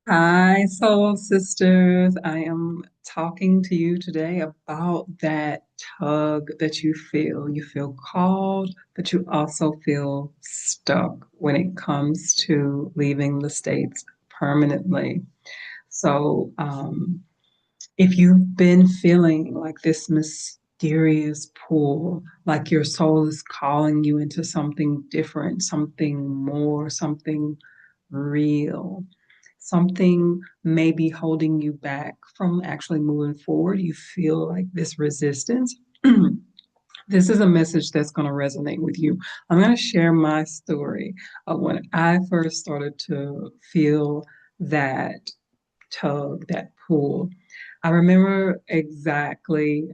Hi, soul sisters. I am talking to you today about that tug that you feel. You feel called, but you also feel stuck when it comes to leaving the States permanently. So, if you've been feeling like this mysterious pull, like your soul is calling you into something different, something more, something real, something may be holding you back from actually moving forward. You feel like this resistance. This is a message that's going to resonate with you. I'm going to share my story of when I first started to feel that tug, that pull. I remember exactly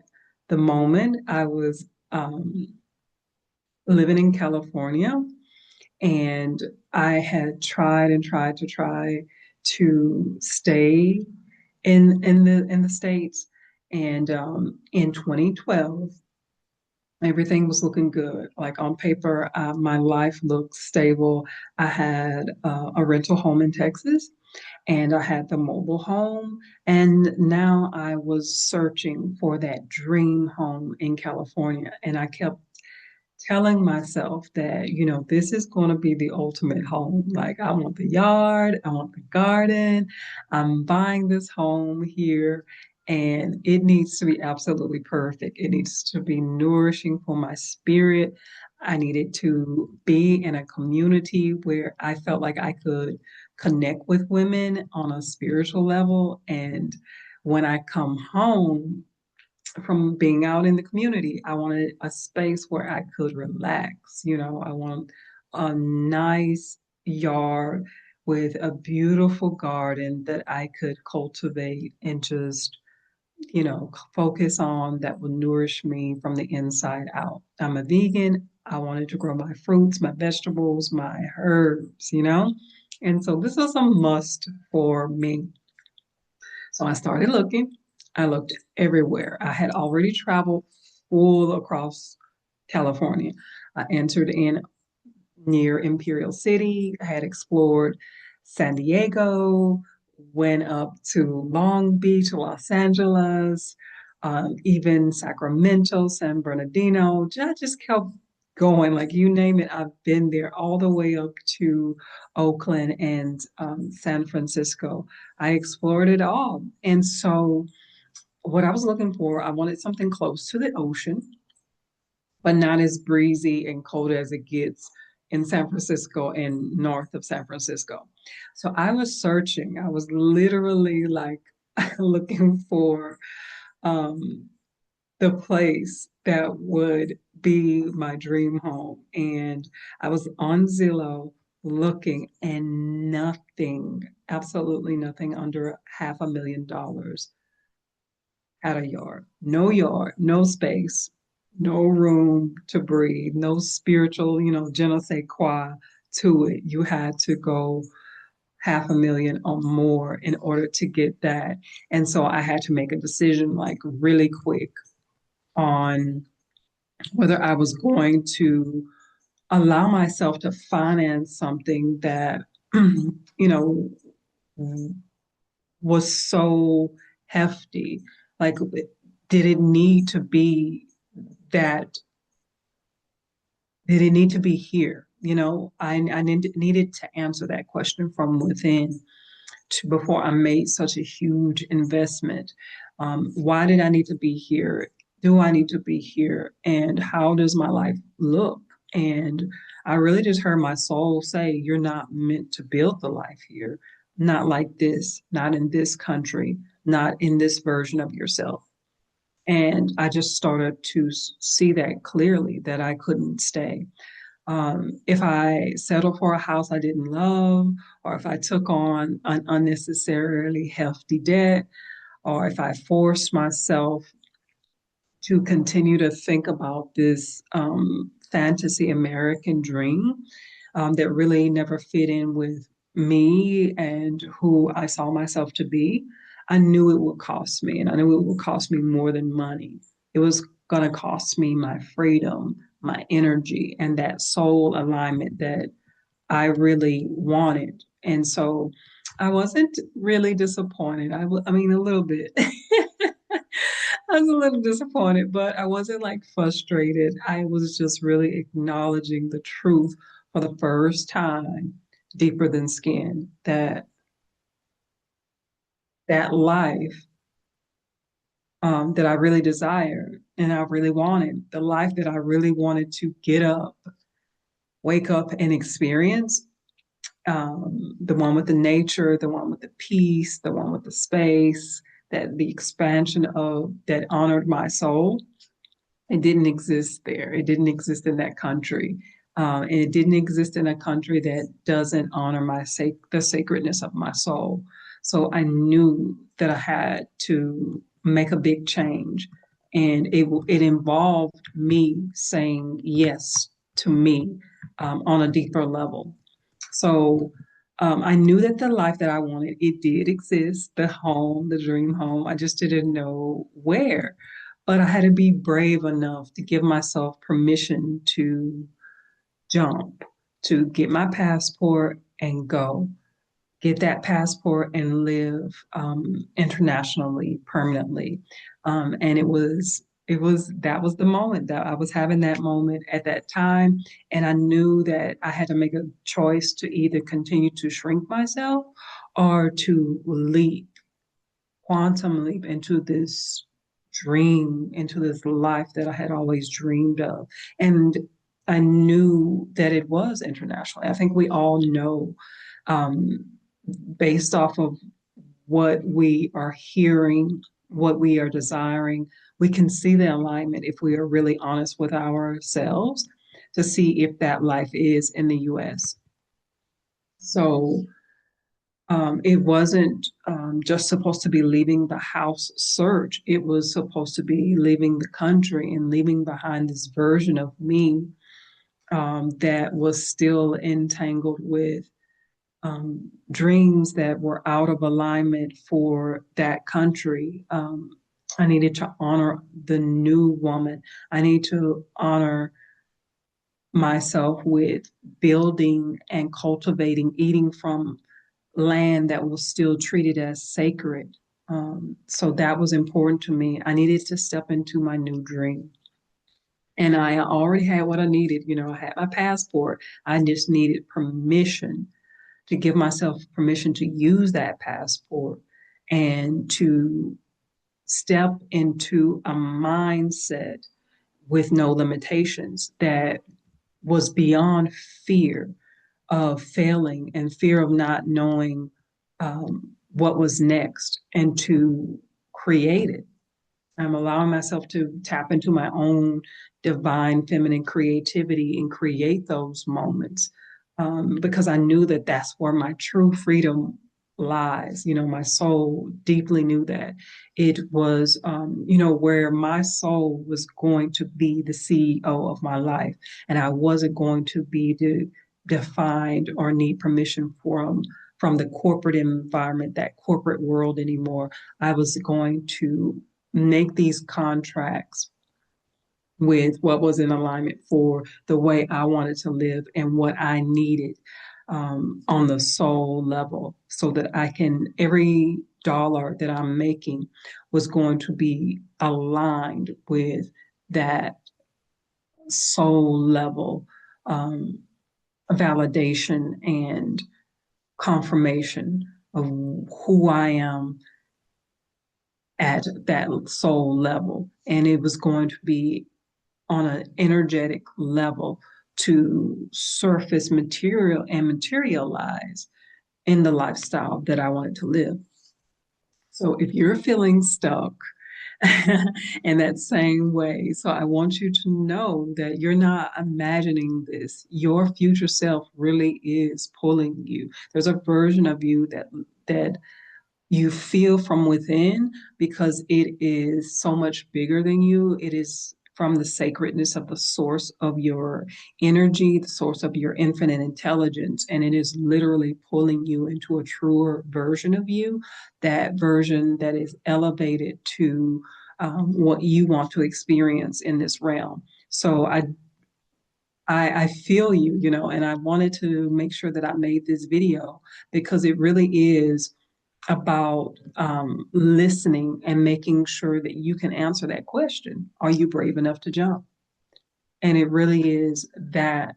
the moment I was living in California, and I had tried and tried to stay in the States. And in 2012, everything was looking good. Like on paper, my life looked stable. I had a rental home in Texas, and I had the mobile home. And now I was searching for that dream home in California. And I kept telling myself that, this is going to be the ultimate home. Like, I want the yard, I want the garden. I'm buying this home here, and it needs to be absolutely perfect. It needs to be nourishing for my spirit. I needed to be in a community where I felt like I could connect with women on a spiritual level. And when I come home, from being out in the community, I wanted a space where I could relax. I want a nice yard with a beautiful garden that I could cultivate and just, focus on that would nourish me from the inside out. I'm a vegan. I wanted to grow my fruits, my vegetables, my herbs. And so this was a must for me. So I started looking. I looked everywhere. I had already traveled full across California. I entered in near Imperial City. I had explored San Diego, went up to Long Beach, Los Angeles, even Sacramento, San Bernardino. I just kept going, like you name it, I've been there all the way up to Oakland and San Francisco. I explored it all. And so, what I was looking for, I wanted something close to the ocean, but not as breezy and cold as it gets in San Francisco and north of San Francisco. So I was searching. I was literally like looking for um, the place that would be my dream home. And I was on Zillow looking, and nothing, absolutely nothing under $500,000 had a yard, no space, no room to breathe, no spiritual, je ne sais quoi to it. You had to go 500,000 or more in order to get that. And so I had to make a decision like really quick on whether I was going to allow myself to finance something that, you know, was so hefty. Like, did it need to be that did it need to be here? I needed to answer that question from within before I made such a huge investment. Why did I need to be here? Do I need to be here? And how does my life look? And I really just heard my soul say, you're not meant to build the life here, not like this, not in this country, not in this version of yourself. And I just started to see that clearly that I couldn't stay. If I settled for a house I didn't love, or if I took on an unnecessarily hefty debt, or if I forced myself to continue to think about this fantasy American dream that really never fit in with me and who I saw myself to be, I knew it would cost me, and I knew it would cost me more than money. It was going to cost me my freedom, my energy, and that soul alignment that I really wanted. And so I wasn't really disappointed. I mean, a little bit. I was a little disappointed, but I wasn't like frustrated. I was just really acknowledging the truth for the first time, deeper than skin, that that life that I really desired and I really wanted, the life that I really wanted to get up, wake up and experience, the one with the nature, the one with the peace, the one with the space, that the expansion of that honored my soul. It didn't exist there. It didn't exist in that country. And it didn't exist in a country that doesn't honor the sacredness of my soul. So I knew that I had to make a big change. And it involved me saying yes to me on a deeper level. So I knew that the life that I wanted, it did exist, the home, the dream home. I just didn't know where. But I had to be brave enough to give myself permission to jump, to get my passport and go. Get that passport and live internationally permanently. And that was the moment that I was having that moment at that time. And I knew that I had to make a choice to either continue to shrink myself or to leap, quantum leap into this dream, into this life that I had always dreamed of. And I knew that it was internationally. I think we all know, um, based off of what we are hearing, what we are desiring, we can see the alignment if we are really honest with ourselves to see if that life is in the US. So it wasn't just supposed to be leaving the house search. It was supposed to be leaving the country and leaving behind this version of me that was still entangled with dreams that were out of alignment for that country. I needed to honor the new woman. I need to honor myself with building and cultivating, eating from land that was still treated as sacred. So that was important to me. I needed to step into my new dream. And I already had what I needed. You know, I had my passport. I just needed permission to give myself permission to use that passport and to step into a mindset with no limitations that was beyond fear of failing and fear of not knowing what was next and to create it. I'm allowing myself to tap into my own divine feminine creativity and create those moments because I knew that that's where my true freedom lies. You know, my soul deeply knew that it was, where my soul was going to be the CEO of my life, and I wasn't going to be defined or need permission from the corporate environment, that corporate world anymore. I was going to make these contracts with what was in alignment for the way I wanted to live and what I needed on the soul level so that every dollar that I'm making was going to be aligned with that soul level um, validation and confirmation of who I am at that soul level. And it was going to be on an energetic level to surface material and materialize in the lifestyle that I wanted to live. So if you're feeling stuck in that same way, so I want you to know that you're not imagining this. Your future self really is pulling you. There's a version of you that you feel from within because it is so much bigger than you. It is from the sacredness of the source of your energy, the source of your infinite intelligence. And it is literally pulling you into a truer version of you, that version that is elevated to what you want to experience in this realm. So I feel you, and I wanted to make sure that I made this video because it really is about listening and making sure that you can answer that question. Are you brave enough to jump? And it really is that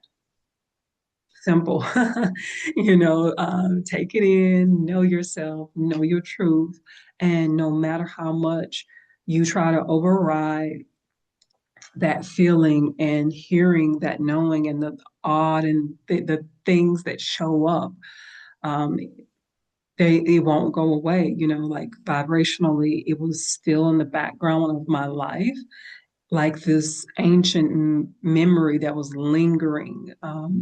simple. Take it in, know yourself, know your truth, and no matter how much you try to override that feeling and hearing that knowing and the odd and the things that show up, um, it won't go away. Like vibrationally, it was still in the background of my life, like this ancient memory that was lingering.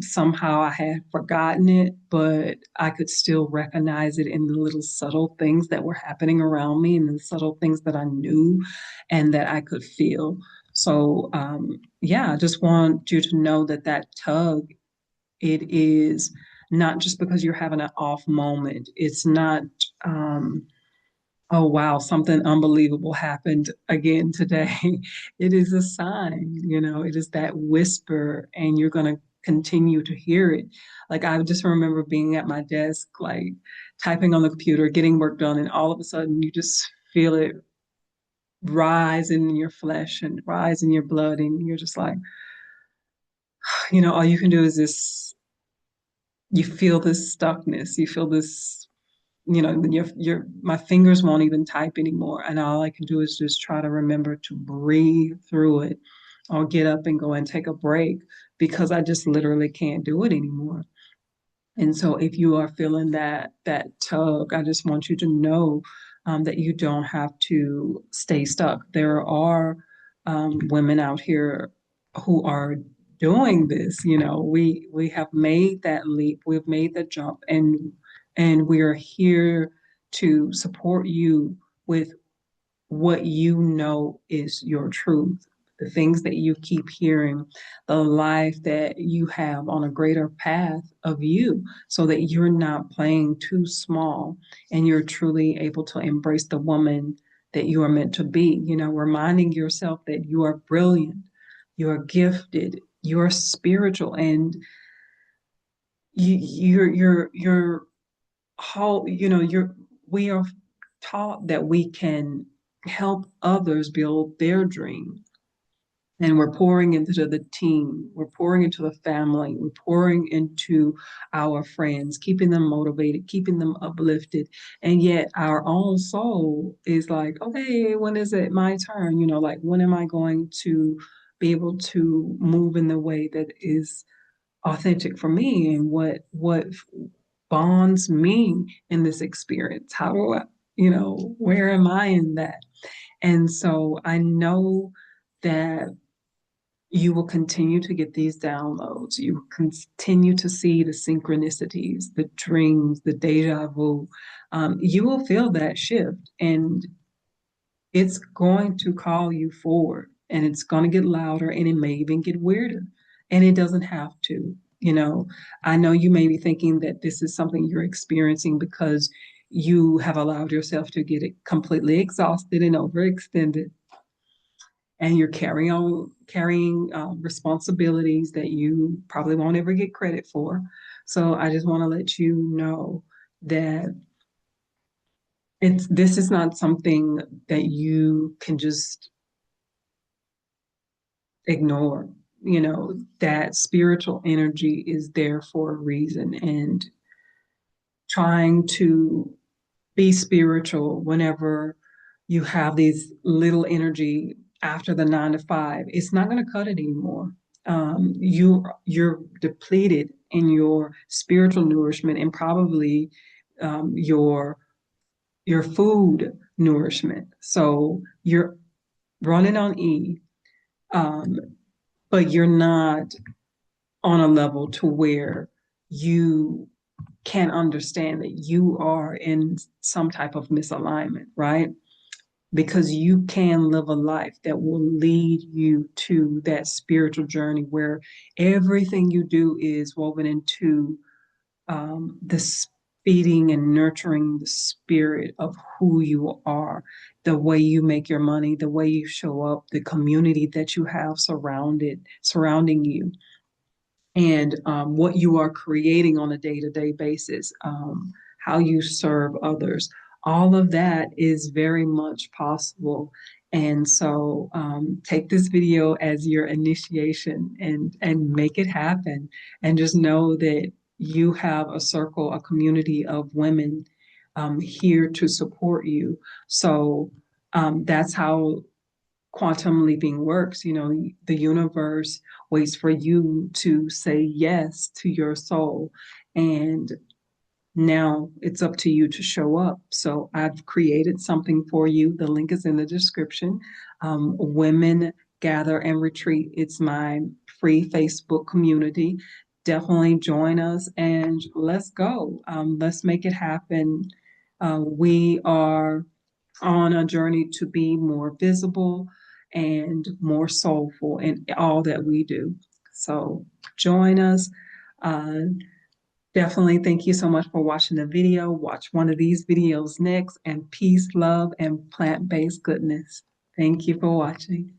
Somehow I had forgotten it, but I could still recognize it in the little subtle things that were happening around me and the subtle things that I knew and that I could feel. So, yeah, I just want you to know that that tug, it is not just because you're having an off moment. It's not, um, oh, wow, something unbelievable happened again today. It is a sign, it is that whisper, and you're going to continue to hear it. Like, I just remember being at my desk, like typing on the computer, getting work done, and all of a sudden you just feel it rise in your flesh and rise in your blood. And you're just like, all you can do is this, you feel this stuckness, you feel this my fingers won't even type anymore, and all I can do is just try to remember to breathe through it or get up and go and take a break because I just literally can't do it anymore. And so if you are feeling that tug, I just want you to know that you don't have to stay stuck. There are women out here who are doing this. We have made that leap, we've made the jump, and we are here to support you with what you know is your truth, the things that you keep hearing, the life that you have on a greater path of you, so that you're not playing too small and you're truly able to embrace the woman that you are meant to be. Reminding yourself that you are brilliant, you are gifted, you are spiritual, and you're how we are taught that we can help others build their dream, and we're pouring into the team, we're pouring into the family, we're pouring into our friends, keeping them motivated, keeping them uplifted, and yet our own soul is like, okay, when is it my turn? Like, when am I going to be able to move in the way that is authentic for me, and what bonds me in this experience? How do I, where am I in that? And so I know that you will continue to get these downloads. You will continue to see the synchronicities, the dreams, the deja vu. You will feel that shift, and it's going to call you forward, and it's going to get louder, and it may even get weirder. And it doesn't have to. I know you may be thinking that this is something you're experiencing because you have allowed yourself to get it completely exhausted and overextended, and you're carrying responsibilities that you probably won't ever get credit for. So I just want to let you know that this is not something that you can just ignore. That spiritual energy is there for a reason, and trying to be spiritual whenever you have these little energy after the 9 to 5, it's not going to cut it anymore. You're depleted in your spiritual nourishment, and probably your food nourishment. So you're running on E, um, but you're not on a level to where you can understand that you are in some type of misalignment, right? Because you can live a life that will lead you to that spiritual journey where everything you do is woven into this feeding and nurturing the spirit of who you are, the way you make your money, the way you show up, the community that you have surrounding you. and what you are creating on a day-to-day basis, how you serve others. All of that is very much possible. And so take this video as your initiation and make it happen. And just know that you have a circle, a community of women here to support you. So that's how quantum leaping works. The universe waits for you to say yes to your soul. And now it's up to you to show up. So I've created something for you. The link is in the description. Women Gather and Retreat. It's my free Facebook community. Definitely join us and let's go. Let's make it happen. We are on a journey to be more visible and more soulful in all that we do. So join us. Uh, Definitely thank you so much for watching the video. Watch one of these videos next, and peace, love, and plant-based goodness. Thank you for watching.